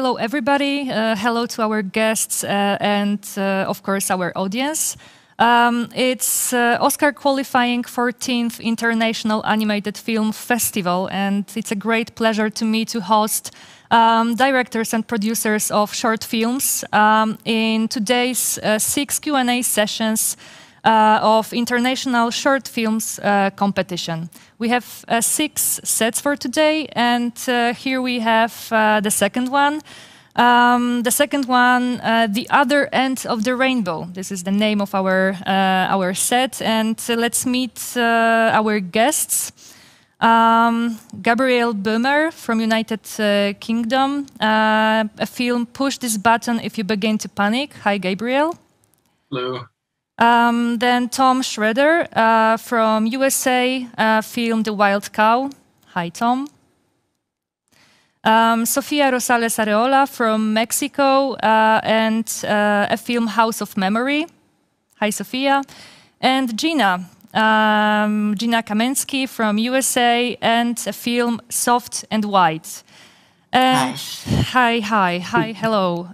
Hello, everybody. Hello to our guests and, of course, our audience. It's Oscar qualifying 14th International Animated Film Festival, and it's a great pleasure to me to host directors and producers of short films in today's 6 Q&A sessions of International Short Films competition. We have 6 sets for today, and here we have the second one. The Other End of the Rainbow. This is the name of our set, and let's meet our guests. Gabriel Böhmer from United Kingdom. A film, Push This Button If You Begin to Panic. Hi, Gabriel. Hello. Then Tom Schroeder from USA, film The Wild Cow. Hi, Tom. Sofía Rosales Arreola from Mexico and a film House of Memory. Hi, Sofía. And Gina Kamentsky from USA and a film Soft and White. Hi, hello.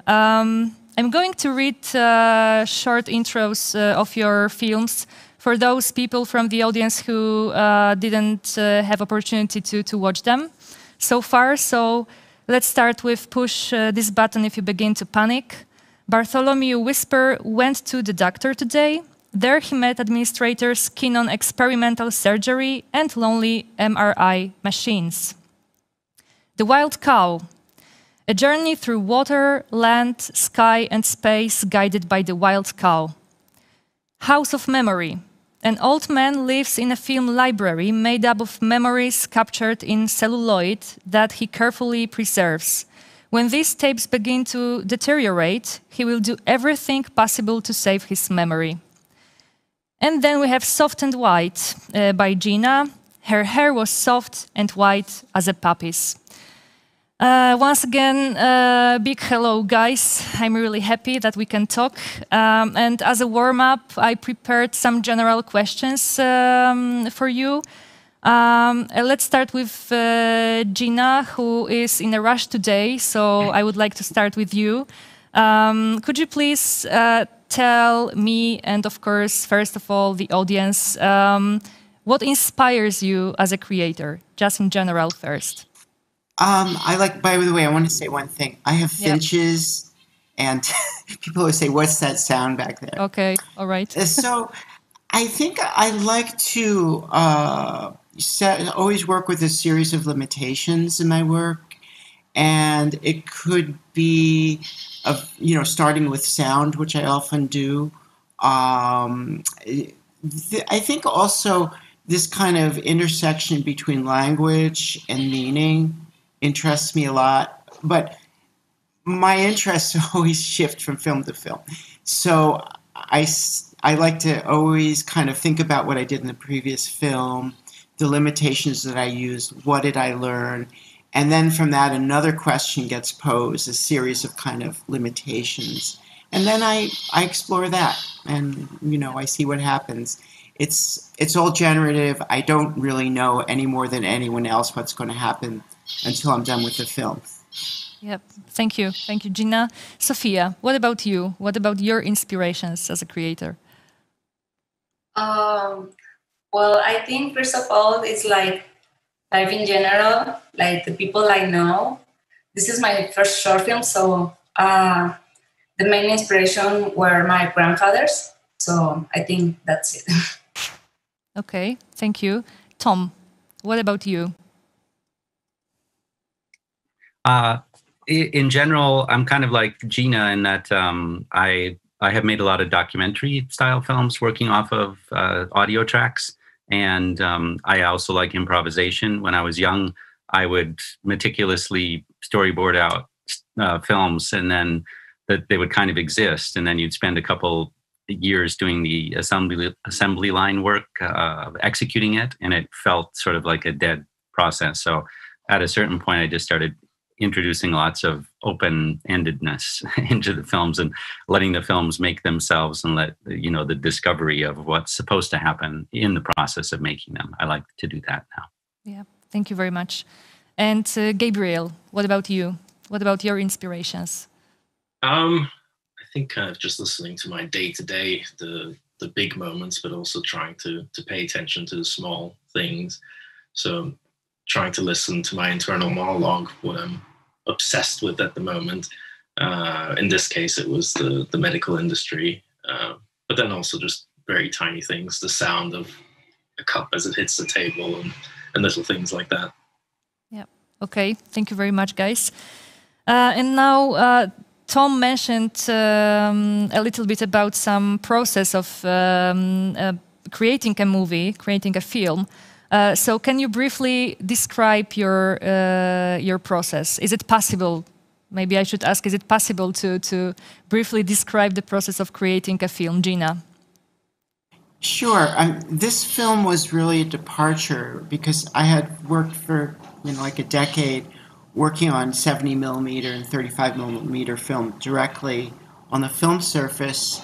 I'm going to read short intros of your films for those people from the audience who didn't have opportunity to watch them so far. So let's start with Push This Button If You Begin to Panic. Bartholomew Whisper went to the doctor today. There he met administrators keen on experimental surgery and lonely MRI machines. The Wild Cow. A journey through water, land, sky, and space guided by the wild cow. House of Memory. An old man lives in a film library made up of memories captured in celluloid that he carefully preserves. When these tapes begin to deteriorate, he will do everything possible to save his memory. And then we have Soft and White by Gina. Her hair was soft and white as a puppy's. Once again, big hello, guys. I'm really happy that we can talk. And as a warm-up, I prepared some general questions for you. Let's start with Gina, who is in a rush today, so I would like to start with you. Could you please tell me, and of course, first of all, the audience, what inspires you as a creator, just in general first? By the way, I want to say one thing. I have finches, and people always say, what's that sound back there? Okay, all right. So I think I like to always work with a series of limitations in my work. And it could be, starting with sound, which I often do. I think also this kind of intersection between language and meaning interests me a lot, but my interests always shift from film to film. So I like to always kind of think about what I did in the previous film, the limitations that I used, what did I learn, and then from that another question gets posed, a series of kind of limitations. And then I explore that, and I see what happens. It's all generative. I don't really know any more than anyone else what's going to happen until I'm done with the film. Yep. Thank you, Gina. Sofía, what about you? What about your inspirations as a creator? Well, I think first of all, it's like life in general, like the people I know. This is my first short film, so the main inspiration were my grandfathers. So I think that's it. Okay, thank you. Tom, what about you? In general, I'm kind of like Gina in that I have made a lot of documentary style films working off of audio tracks. And I also like improvisation. When I was young, I would meticulously storyboard out films, and then that they would kind of exist. And then you'd spend a couple years doing the assembly line work of executing it, and it felt sort of like a dead process. So at a certain point, I just started introducing lots of open-endedness into the films and letting the films make themselves and let the discovery of what's supposed to happen in the process of making them. I like to do that now. Yeah, thank you very much. And Gabriel, what about you? What about your inspirations? I think kind of just listening to my day-to-day, the big moments, but also trying to pay attention to the small things. So trying to listen to my internal monologue, what I'm obsessed with at the moment. In this case, it was the medical industry, but then also just very tiny things, the sound of a cup as it hits the table and little things like that. Yeah. Okay. Thank you very much, guys. And now Tom mentioned a little bit about some process of creating a movie, creating a film. So can you briefly describe your process? Is it possible? Maybe I should ask, is it possible to briefly describe the process of creating a film? Gina? Sure. This film was really a departure because I had worked for like a decade working on 70 millimeter and 35 millimeter film directly on the film surface.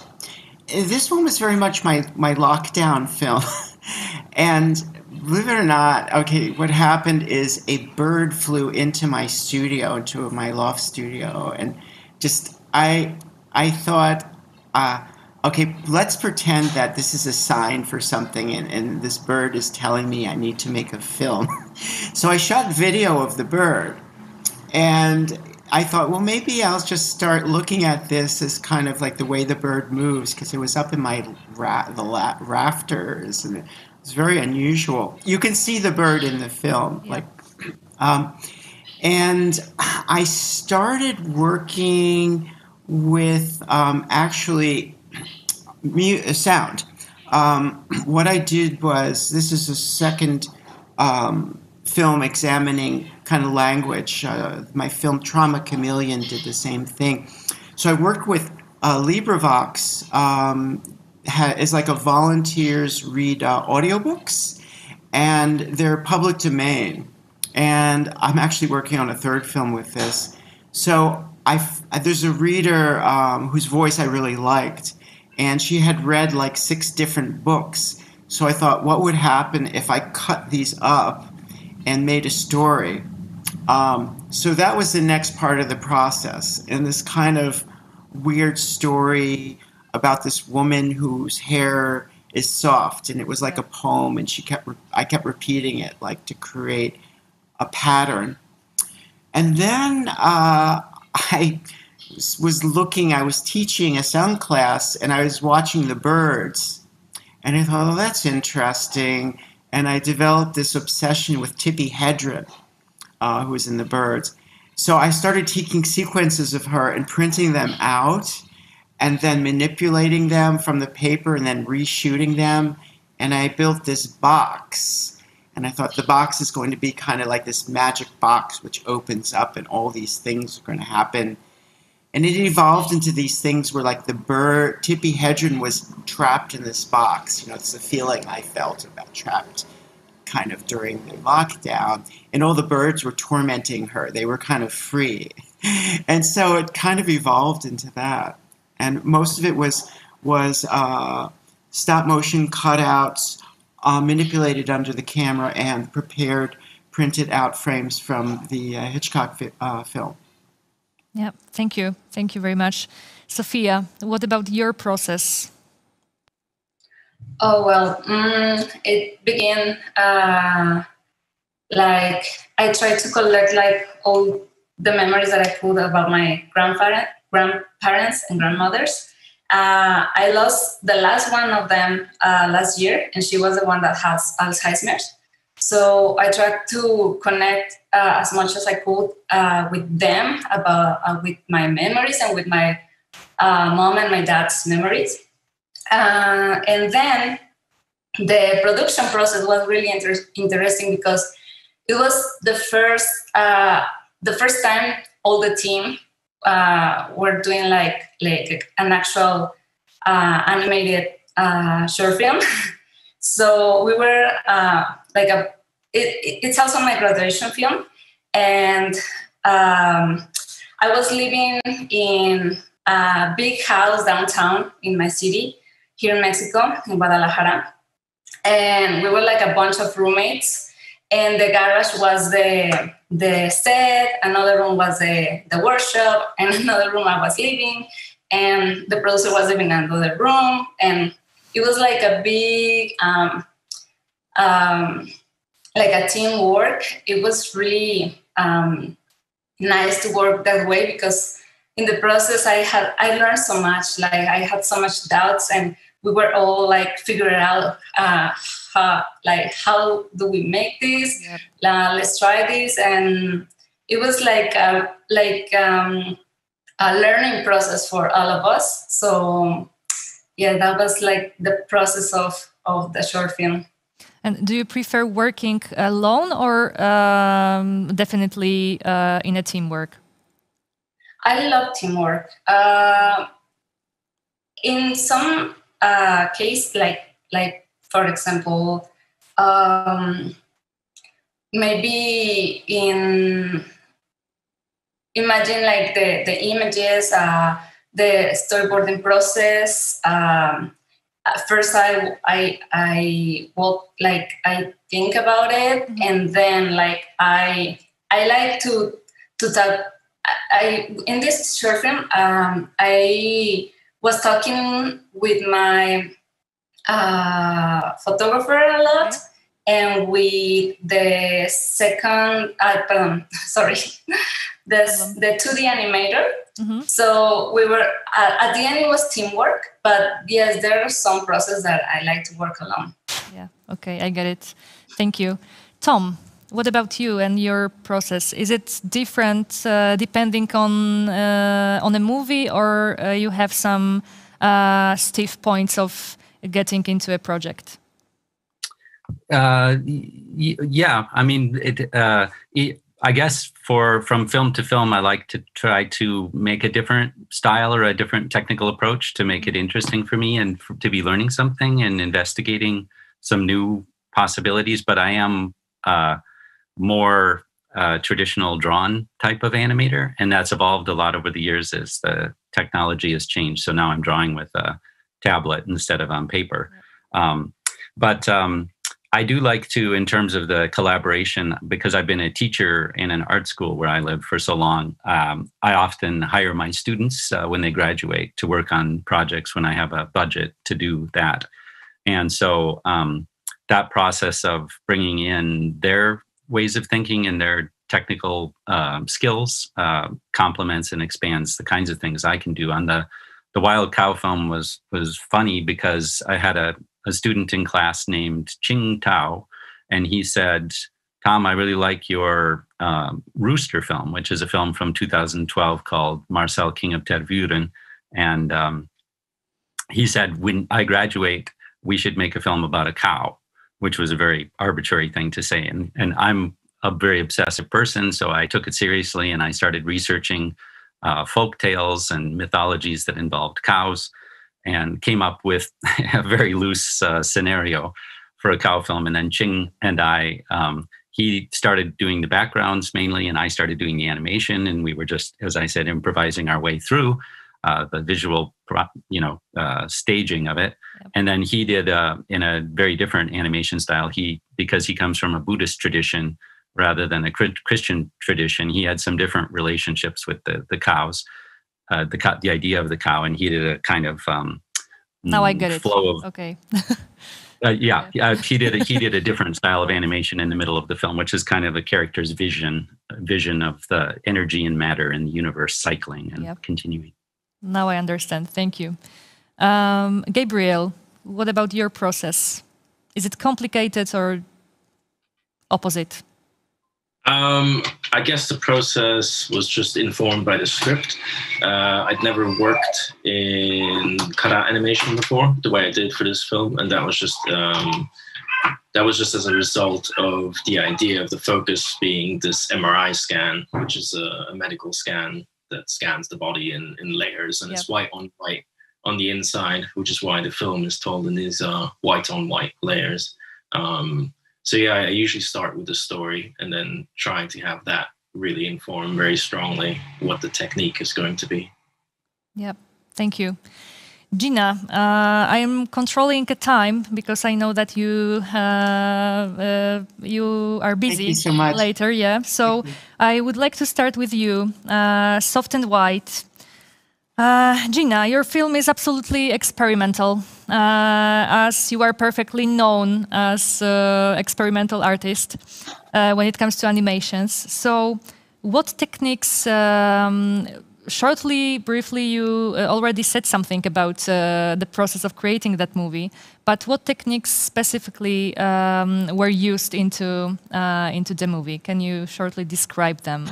This one was very much my lockdown film. And believe it or not, okay, what happened is a bird flew into my studio, into my loft studio, and just I thought, okay, let's pretend that this is a sign for something, and this bird is telling me I need to make a film. So I shot video of the bird, and I thought, well, maybe I'll just start looking at this as kind of like the way the bird moves, because it was up in my rafters, and it's very unusual. You can see the bird in the film, yeah. And I started working with actually sound. What I did was, this is a second film examining kind of language. My film Trauma Chameleon did the same thing. So I worked with LibriVox. Is like a volunteers read audiobooks, and they're public domain. And I'm actually working on a third film with this. So there's a reader whose voice I really liked, and she had read like 6 different books. So I thought, what would happen if I cut these up and made a story? So that was the next part of the process, and this kind of weird story about this woman whose hair is soft, and it was like a poem, and I kept repeating it like to create a pattern. And then I was teaching a sound class, and I was watching the birds, and I thought, oh, that's interesting. And I developed this obsession with Tippi Hedren, who was in the birds. So I started taking sequences of her and printing them out, and then manipulating them from the paper and then reshooting them. And I built this box. And I thought the box is going to be kind of like this magic box which opens up and all these things are going to happen. And it evolved into these things where like the bird, Tippi Hedren, was trapped in this box. It's the feeling I felt about trapped kind of during the lockdown. And all the birds were tormenting her. They were kind of free. And so it kind of evolved into that. And most of it was stop motion cutouts, manipulated under the camera, and printed out frames from the Hitchcock film. Yeah, thank you. Thank you very much. Sofía, what about your process? Oh, well, it began like I tried to collect like all the memories that I could about my grandparents and grandmothers. I lost the last one of them last year, and she was the one that has Alzheimer's. So I tried to connect as much as I could with them, with my memories and with my mom and my dad's memories. And then the production process was really interesting because it was the first time all the team were doing like an actual animated short film. So we were it's also my graduation film, and I was living in a big house downtown in my city here in Mexico, in Guadalajara, and we were like a bunch of roommates, and the garage was the the set, another room was the workshop, and another room I was living, and the producer was living in another room, and it was like a big, like a teamwork. It was really nice to work that way, because in the process I learned so much. Like I had so much doubts, and we were all like figuring out how do we make this? Yep. Let's try this, and it was like a learning process for all of us. So yeah, that was like the process of the short film. And do you prefer working alone or definitely in a teamwork? I love teamwork. In some case, like for example, maybe imagine like the images, the storyboarding process. At first, I think about it, and then like I like to talk. In this short film, I was talking with my photographer a lot, and with the second, the 2D animator. Mm-hmm. So we were at the end. It was teamwork, but yes, there are some processes that I like to work alone. Yeah. Okay, I get it. Thank you, Tom. What about you and your process? Is it different depending on a movie, or you have some stiff points of getting into a project? Yeah, I mean, I guess from film to film, I like to try to make a different style or a different technical approach to make it interesting for me and to be learning something and investigating some new possibilities. But I am more traditional drawn type of animator, and that's evolved a lot over the years as the technology has changed. So now I'm drawing with a tablet instead of on paper. But I do like to, in terms of the collaboration, because I've been a teacher in an art school where I lived for so long, I often hire my students when they graduate to work on projects when I have a budget to do that. And so that process of bringing in their ways of thinking and their technical skills complements and expands the kinds of things I can do. On the Wild Cow film was funny because I had a student in class named Ching Tao, and he said, "Tom, I really like your Rooster film," which is a film from 2012 called Marcel, King of Tervuren. And he said, "When I graduate, we should make a film about a cow," which was a very arbitrary thing to say. And I'm a very obsessive person, so I took it seriously, and I started researching folk tales and mythologies that involved cows, and came up with a very loose scenario for a cow film. And then Ching and I, he started doing the backgrounds mainly, and I started doing the animation. And we were just, as I said, improvising our way through the visual, staging of it. Yep. And then he did in a very different animation style. Because he comes from a Buddhist tradition rather than a Christian tradition, he had some different relationships with the cows. The idea of the cow, and he did a kind of now I get flow it. Of okay. He did a different style of animation in the middle of the film, which is kind of a character's vision of the energy and matter in the universe cycling and continuing. Now I understand. Thank you, Gabriel. What about your process? Is it complicated or opposite? I guess the process was just informed by the script. I'd never worked in cutout animation before, the way I did for this film, and that was just as a result of the idea of the focus being this MRI scan, which is a medical scan that scans the body in layers, and it's white on white on the inside, which is why the film is told in these white on white layers. So yeah, I usually start with the story and then trying to have that really inform very strongly what the technique is going to be. Yep, thank you. Gina, I am controlling a time because I know that you are busy. Thank you so much. Later. Yeah, so I would like to start with you, Soft and White. Gina, your film is absolutely experimental, as you are perfectly known as an experimental artist when it comes to animations. So, what techniques? Shortly, briefly, you already said something about the process of creating that movie. But what techniques specifically were used into the movie? Can you shortly describe them?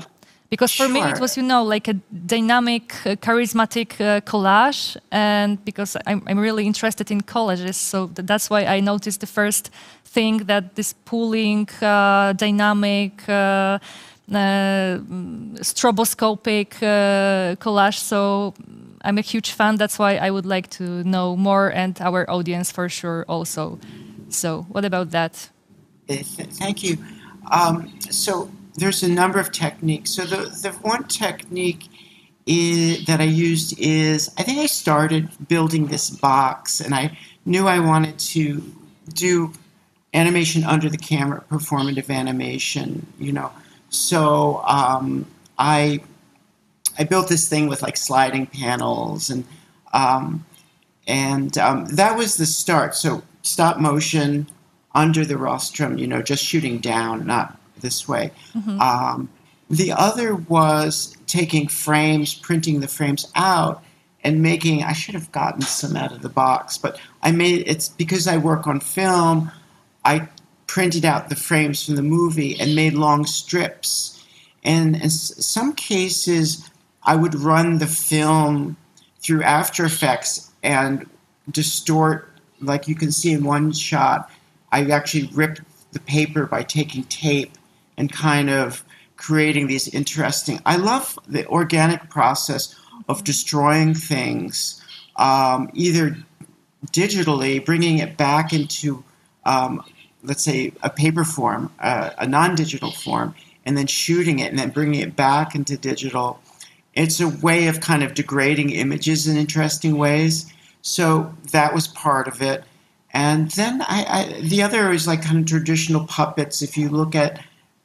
Because for me, it was, like a dynamic, charismatic collage. And because I'm really interested in collages, so that's why I noticed the first thing that this pulling, dynamic, stroboscopic collage. So I'm a huge fan. That's why I would like to know more, and our audience for sure also. So what about that? Thank you. So there's a number of techniques. So the one technique that I used is, I think I started building this box, and I knew I wanted to do animation under the camera, performative animation, So I built this thing with like sliding panels, and that was the start. So stop motion under the rostrum, just shooting down, not this way. Mm-hmm. The other was taking frames, printing the frames out, and making. I should have gotten some out of the box, but it's because I work on film. I printed out the frames from the movie and made long strips. And in some cases, I would run the film through After Effects and distort, like you can see in one shot. I actually ripped the paper by taking tape and kind of creating these interesting... I love the organic process of destroying things, either digitally, bringing it back into... let's say, a paper form, a non-digital form, and then shooting it and then bringing it back into digital. It's a way of kind of degrading images in interesting ways. So that was part of it. And then the other is like kind of traditional puppets. If you look at,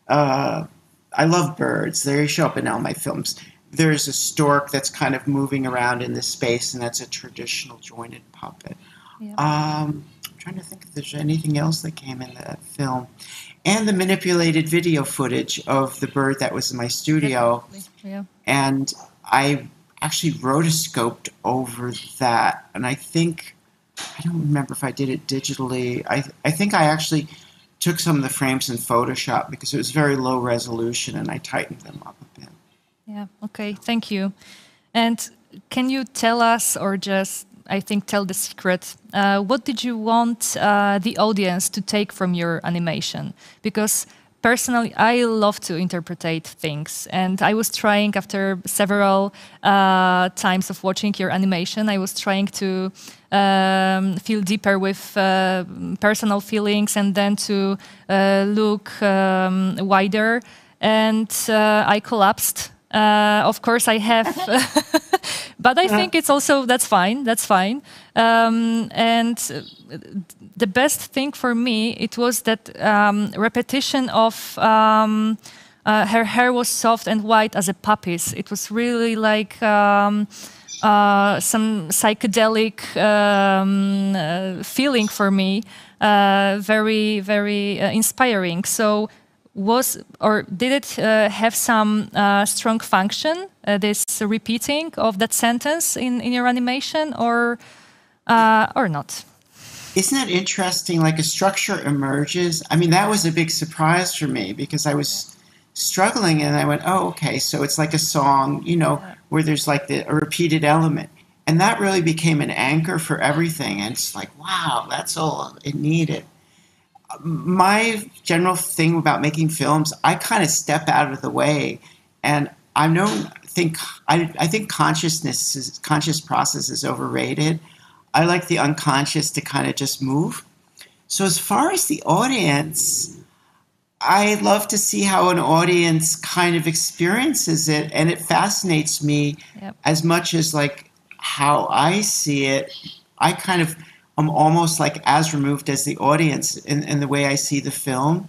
I love birds. They show up in all my films. There's a stork that's kind of moving around in this space, and that's a traditional jointed puppet. Yeah. Trying to think if there's anything else that came in that film, and the manipulated video footage of the bird that was in my studio. Yeah. And I actually rotoscoped over that, and I don't remember if I did it digitally. I think I actually took some of the frames in Photoshop because it was very low resolution, and I tightened them up a bit. Yeah, okay, thank you. And can you tell us, or just tell the secret. What did you want the audience to take from your animation? Because personally, I love to interpret things, and I was trying after several times of watching your animation. I was trying to feel deeper with personal feelings, and then to look wider. And I collapsed. Of course, I have. But I think it's also, that's fine. And the best thing for me, it was that repetition of her hair was soft and white as a puppy's. It was really like some psychedelic feeling for me, very, very inspiring. So did it have some strong function, this repeating of that sentence in your animation, or not? Isn't that interesting? Like a structure emerges. I mean, that was a big surprise for me because I was struggling, and I went, oh, okay, so it's like a song, where there's like a repeated element. And that really became an anchor for everything. And it's like, wow, that's all it needed. My general thing about making films, I kind of step out of the way, and I think conscious process is overrated. I like the unconscious to kind of just move. So as far as the audience, I love to see how an audience kind of experiences it, and it fascinates me as much as like how I see it, I kind of am almost like as removed as the audience in the way I see the film.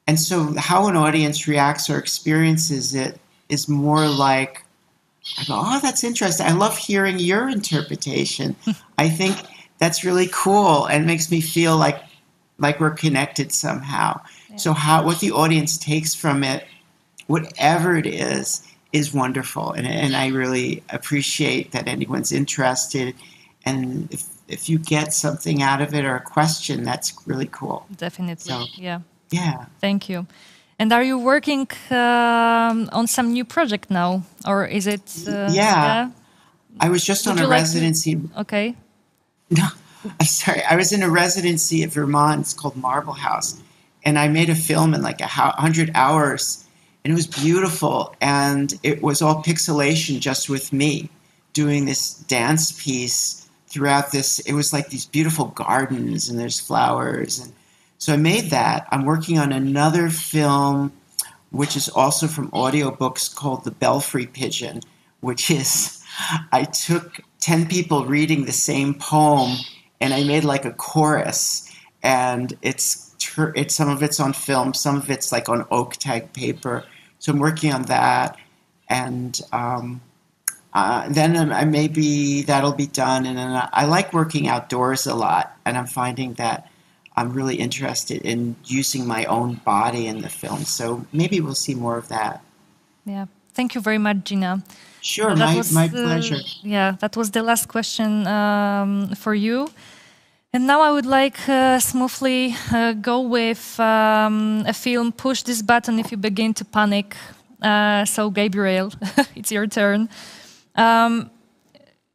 And so how an audience reacts or experiences it is more like, I go, oh, that's interesting. I love hearing your interpretation. I think that's really cool and makes me feel like we're connected somehow. Yeah. So what the audience takes from it, whatever it is wonderful. And I really appreciate that anyone's interested. And if you get something out of it or a question, that's really cool. Definitely, so, yeah. Yeah. Thank you. And are you working on some new project now? Or is it... yeah. I was just on a residency. Okay. No, I'm sorry. I was in a residency at Vermont. It's called Marble House. And I made a film in like 100 hours. And it was beautiful. And it was all pixelation just with me doing this dance piece throughout this. It was like these beautiful gardens and there's flowers. And so I made that. I'm working on another film, which is also from audiobooks, called The Belfry Pigeon, which is, I took 10 people reading the same poem and I made like a chorus. And it's some of it's on film, some of it's like on oak tag paper. So I'm working on that. And then maybe that'll be done. And then I like working outdoors a lot. And I'm finding that I'm really interested in using my own body in the film. So maybe we'll see more of that. Yeah. Thank you very much, Gina. Sure, my pleasure. Yeah, that was the last question for you. And now I would like smoothly go with a film, Push This Button If You Begin to Panic. So Gabriel, it's your turn.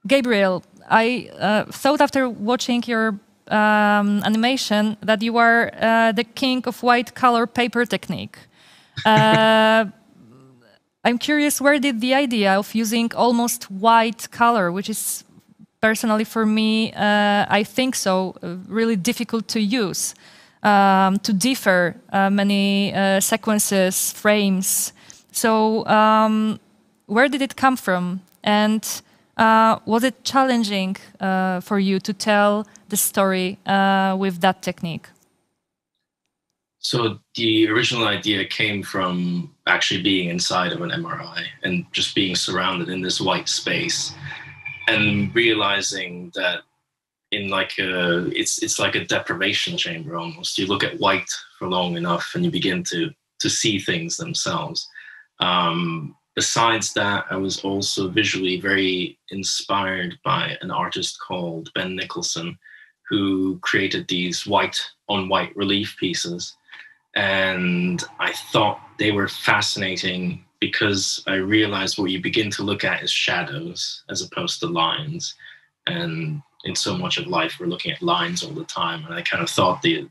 Gabriel, I thought after watching your animation that you are the king of white color paper technique. I'm curious, where did the idea of using almost white color, which is personally for me, I think so, really difficult to use, to differ many sequences, frames. So where did it come from? And was it challenging for you to tell the story with that technique? So the original idea came from actually being inside of an MRI and just being surrounded in this white space and realizing that in like it's like a deprivation chamber almost. You look at white for long enough and you begin to see things themselves. Besides that, I was also visually very inspired by an artist called Ben Nicholson, who created these white on white relief pieces. And I thought they were fascinating because I realized what you begin to look at is shadows as opposed to lines. And in so much of life, we're looking at lines all the time. And I kind of thought the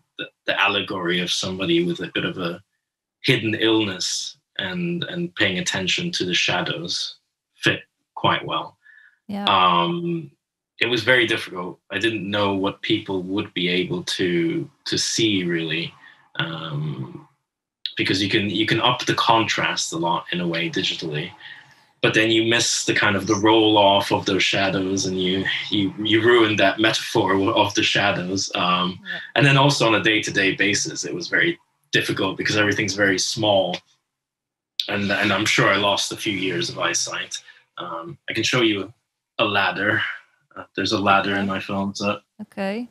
allegory of somebody with a bit of a hidden illness and paying attention to the shadows fit quite well. Yeah. It was very difficult. I didn't know what people would be able to see really. Because you can up the contrast a lot in a way digitally, but then you miss the kind of the roll off of those shadows, and you ruin that metaphor of the shadows. And then also on a day-to-day basis, it was very difficult because everything's very small, and I'm sure I lost a few years of eyesight. I can show you a ladder. There's a ladder in my film, so okay,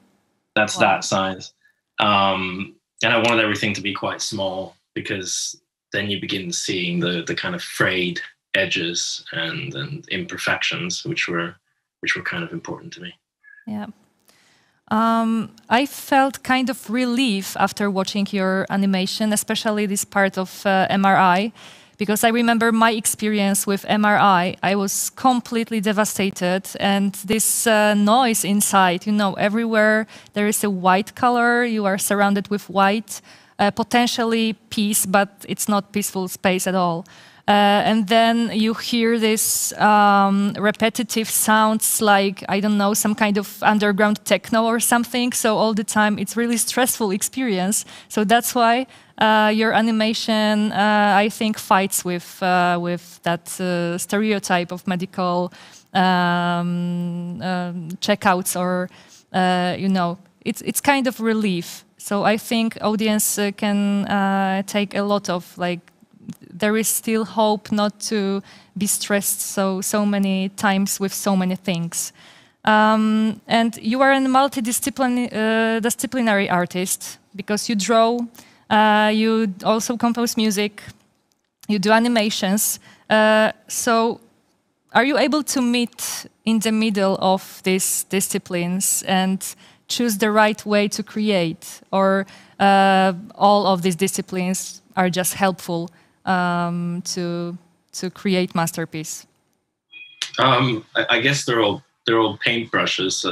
that's that size. And I wanted everything to be quite small because then you begin seeing the kind of frayed edges and imperfections, which were kind of important to me. Yeah. I felt kind of relief after watching your animation, especially this part of MRI, because I remember my experience with MRI. I was completely devastated, and this noise inside, everywhere there is a white color, you are surrounded with white, potentially peace, but it's not peaceful space at all. and then you hear this repetitive sounds like, I don't know, some kind of underground techno or something. So all the time, it's really stressful experience. So that's why your animation, I think, fights with that stereotype of medical checkouts, or you know, it's kind of relief. So I think audience can take a lot of, like, there is still hope not to be stressed so many times with so many things. And you are a multidisciplinary artist because you draw, you also compose music, you do animations. So are you able to meet in the middle of these disciplines and choose the right way to create, or all of these disciplines are just helpful to create masterpiece? I guess they're all paintbrushes.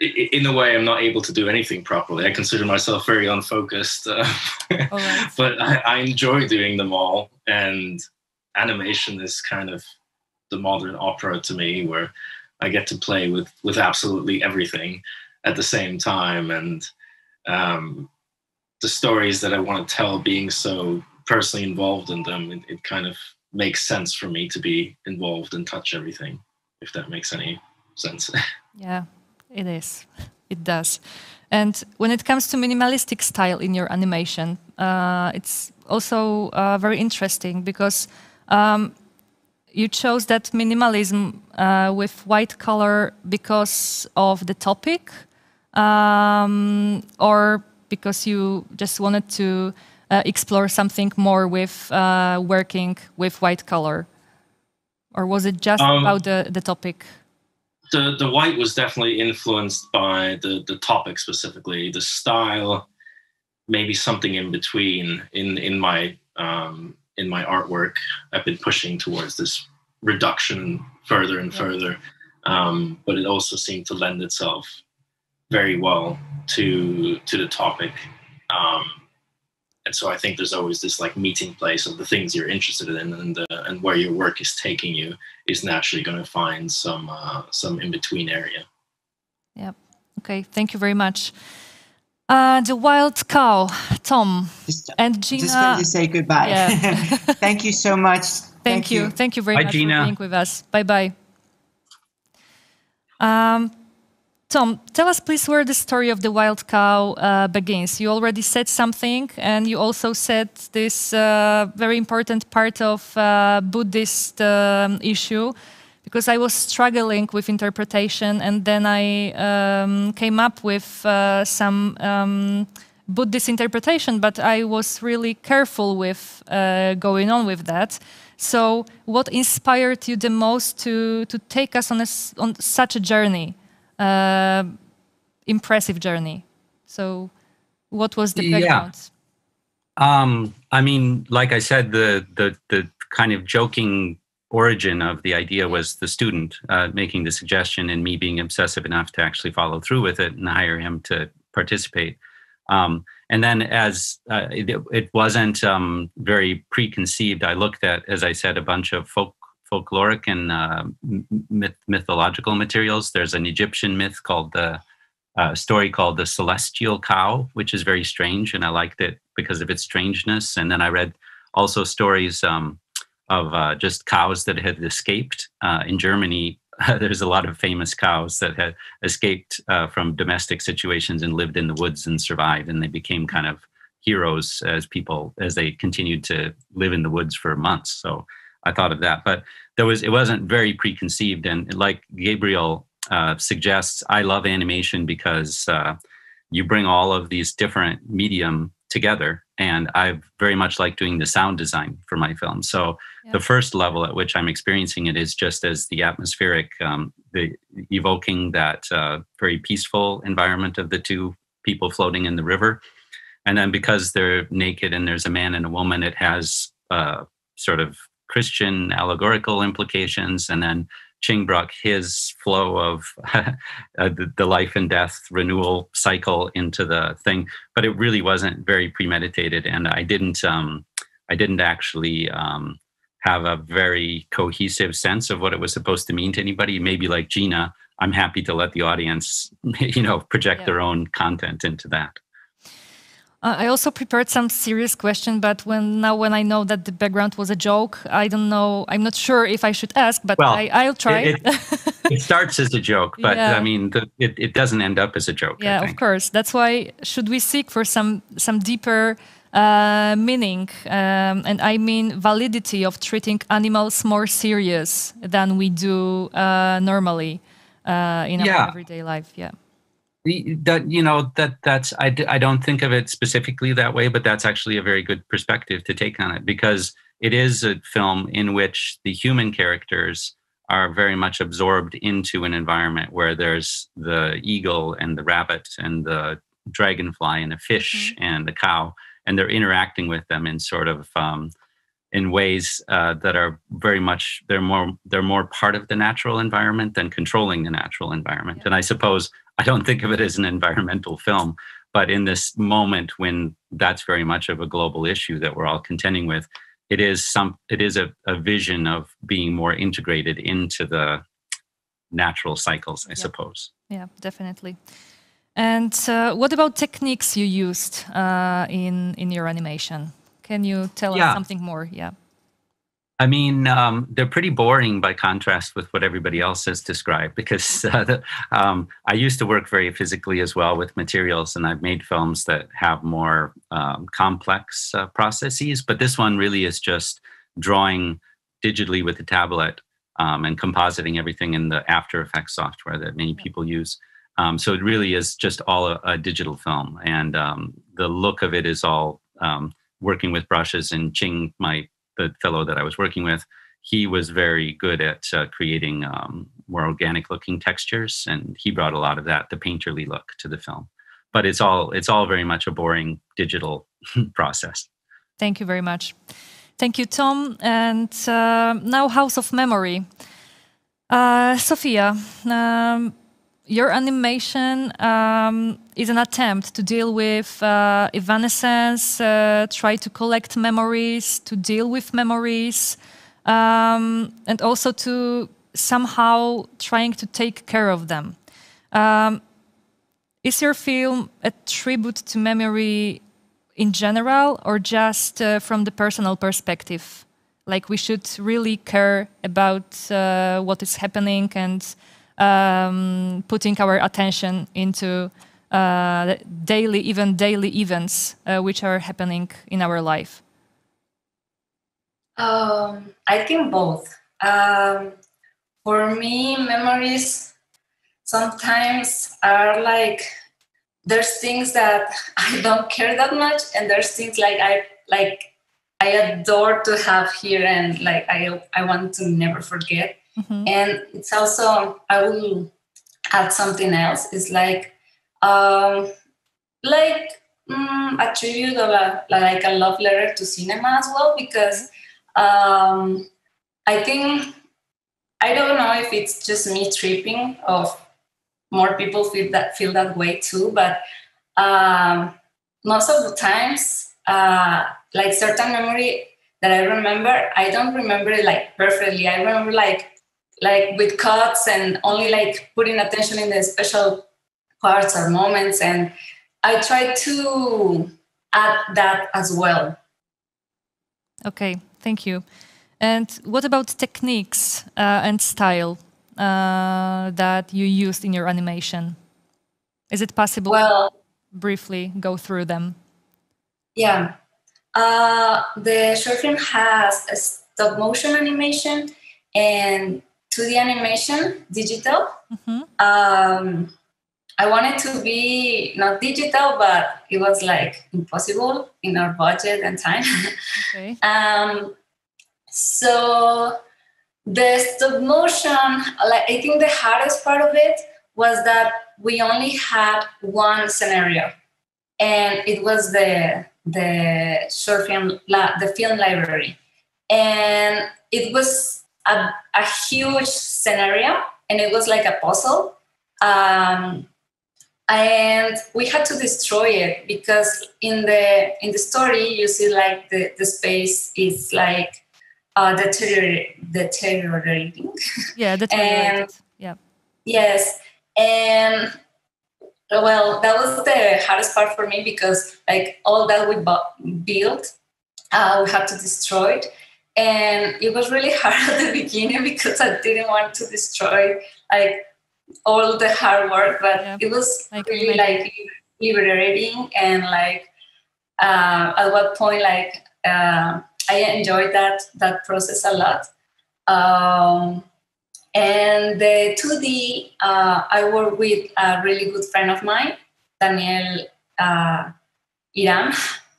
In a way, I'm not able to do anything properly. I consider myself very unfocused, right. But I enjoy doing them all. And animation is kind of the modern opera to me, where I get to play with absolutely everything at the same time. And the stories that I want to tell, being so personally involved in them, it kind of makes sense for me to be involved and touch everything, if that makes any sense. Yeah, it is. It does. And when it comes to minimalistic style in your animation, it's also very interesting because you chose that minimalism with white color because of the topic, or because you just wanted to explore something more with working with white color? Or was it just about the topic? The white was definitely influenced by the topic specifically. The style, maybe something in between. In my artwork, I've been pushing towards this reduction further and further, but it also seemed to lend itself very well to the topic. And so I think there's always this like meeting place of the things you're interested in, and where your work is taking you is naturally going to find some in-between area. Yep. Okay, thank you very much. The Wild Cow, Tom and Gina. Just going to say goodbye. Yeah. Thank you so much. Thank you. Thank you very much Gina. for being with us. Bye-bye. Tom, tell us please where the story of the Wild Cow begins. You already said something, and you also said this very important part of Buddhist issue, because I was struggling with interpretation, and then I came up with some Buddhist interpretation, but I was really careful with going on with that. So what inspired you the most to take us on such a journey? Impressive journey. So what was the background? I mean, like I said, the kind of joking origin of the idea was the student making the suggestion and me being obsessive enough to actually follow through with it and hire him to participate. And then as it wasn't very preconceived, I looked at, as I said, a bunch of folkloric and mythological materials. There's an Egyptian myth called story called the Celestial Cow, which is very strange, and I liked it because of its strangeness. And then I read also stories of just cows that had escaped. In Germany, there's a lot of famous cows that had escaped from domestic situations and lived in the woods and survived, and they became kind of heroes as they continued to live in the woods for months. So I thought of that, but it wasn't very preconceived. And like Gabriel suggests, I love animation because you bring all of these different medium together, and I very much like doing the sound design for my film. So the first level at which I'm experiencing it is just as the atmospheric, the evoking that very peaceful environment of the two people floating in the river. And then because they're naked and there's a man and a woman, it has sort of Christian allegorical implications. And then Ching brought his flow of the life and death renewal cycle into the thing, but it really wasn't very premeditated. And I didn't I didn't actually have a very cohesive sense of what it was supposed to mean to anybody. Maybe like Gina, I'm happy to let the audience, project their own content into that. I also prepared some serious question, but when I know that the background was a joke, I don't know. I'm not sure if I should ask, but I'll try. It starts as a joke, but I mean, it doesn't end up as a joke. Yeah, of course. That's why should we seek for some deeper meaning, and I mean validity of treating animals more serious than we do normally in our everyday life. Yeah. That's I don't think of it specifically that way, but that's actually a very good perspective to take on it, because it is a film in which the human characters are very much absorbed into an environment where there's the eagle and the rabbit and the dragonfly and the fish and the cow, and they're interacting with them in sort of in ways that are very much they're more part of the natural environment than controlling the natural environment. And I suppose I don't think of it as an environmental film, but in this moment when that's very much of a global issue that we're all contending with, it is a vision of being more integrated into the natural cycles, I suppose. Yeah, definitely. And what about techniques you used in your animation? Can you tell us something more? Yeah. I mean, they're pretty boring by contrast with what everybody else has described, because I used to work very physically as well with materials, and I've made films that have more complex processes. But this one really is just drawing digitally with the tablet and compositing everything in the After Effects software that many people use. So it really is just all a digital film. And the look of it is all working with brushes. And Ching, the fellow that I was working with, he was very good at creating more organic looking textures, and he brought a lot of that, the painterly look, to the film. But it's all very much a boring digital process. Thank you very much. Thank you, Tom. And now House of Memory. Sofía, your animation is an attempt to deal with evanescence, try to collect memories, to deal with memories, and also to somehow trying to take care of them. Is your film a tribute to memory in general, or just from the personal perspective? Like, we should really care about what is happening and putting our attention into daily events which are happening in our life? I think both. For me, memories sometimes are like, there's things that I don't care that much, and there's things like I adore to have here, and like I want to never forget. And it's also, I will add something else. It's like a tribute or like a love letter to cinema as well, because I think, I don't know if it's just me tripping, of more people feel that way too, but most of the times, like certain memory that I remember, I don't remember it like perfectly. I remember like with cuts and only like putting attention in the special parts or moments, and I try to add that as well. Okay, thank you. And what about techniques and style that you used in your animation? Is it possible to briefly go through them? Yeah. The short film has a stop motion animation and 2D animation, digital. I wanted to be not digital, but it was like impossible in our budget and time. Okay. So the stop motion, like, I think the hardest part of it was that we only had one scenario, and it was the short film, the film library, and it was a huge scenario, and it was like a puzzle. and we had to destroy it because in the story you see like the space is like deteriorating. Yeah, deteriorated. Yeah. Yes, and well, that was the hardest part for me because like all that we built, we had to destroy it, and it was really hard at the beginning because I didn't want to destroy like all the hard work, but it was really like liberating, and like at what point like I enjoyed that process a lot. And the 2D, I work with a really good friend of mine, Daniel Iram,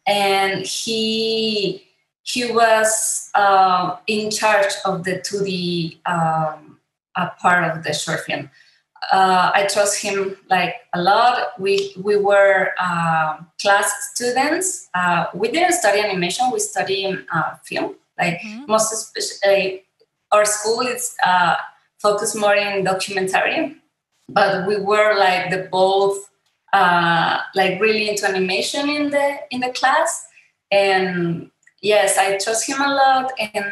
and he was in charge of the 2D part of the short film. I trust him like a lot. We were class students. We didn't study animation. We studied film. Like most especially, our school is focused more in documentary, but we were like the both like really into animation in the class. And yes, I trust him a lot. And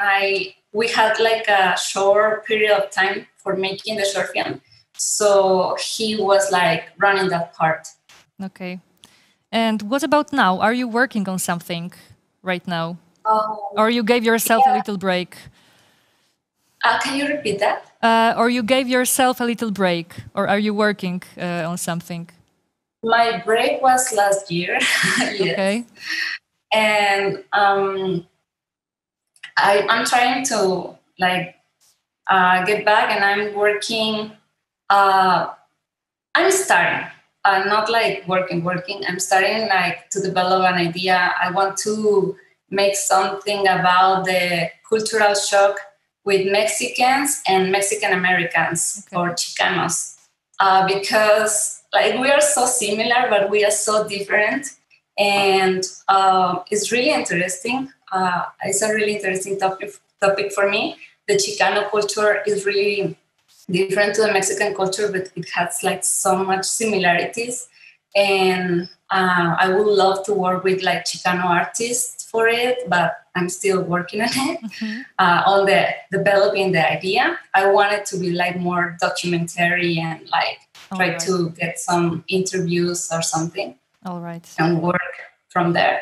we had like a short period of time for making the short film. So he was like running that part. Okay. And what about now? Are you working on something right now? Or you gave yourself a little break? Can you repeat that? Or you gave yourself a little break? Or are you working on something? My break was last year. Yes. Okay. And I'm trying to like get back, and I'm working. I'm starting, not like working. I'm starting like to develop an idea. I want to make something about the cultural shock with Mexicans and Mexican Americans, or Chicanos, because like we are so similar, but we are so different. And it's really interesting. It's a really interesting topic for me. The Chicano culture is really different to the Mexican culture, but it has like so much similarities. And I would love to work with like Chicano artists for it, but I'm still working on it, on the developing the idea. I want it to be like more documentary and like try to get some interviews or something. All right. And work from there.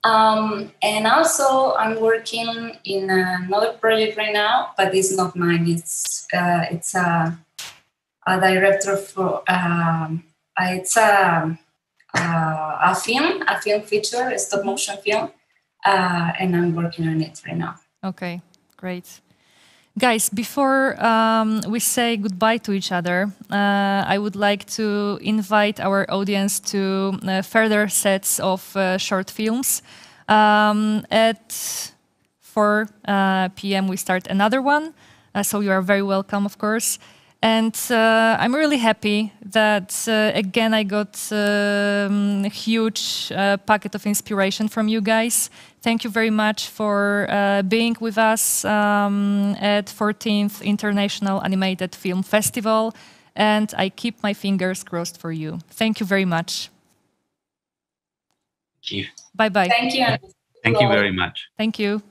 And also I'm working in another project right now, but it's not mine. It's a director for it's a film feature, a stop motion film, and I'm working on it right now. Okay, great. Guys, before we say goodbye to each other, I would like to invite our audience to further sets of short films. At 4 p.m. we start another one, so you are very welcome, of course. And I'm really happy that, again, I got a huge packet of inspiration from you guys. Thank you very much for being with us at 14th International Animated Film Festival. And I keep my fingers crossed for you. Thank you very much. Thank you. Bye-bye. Thank you. Thank you very much. Thank you.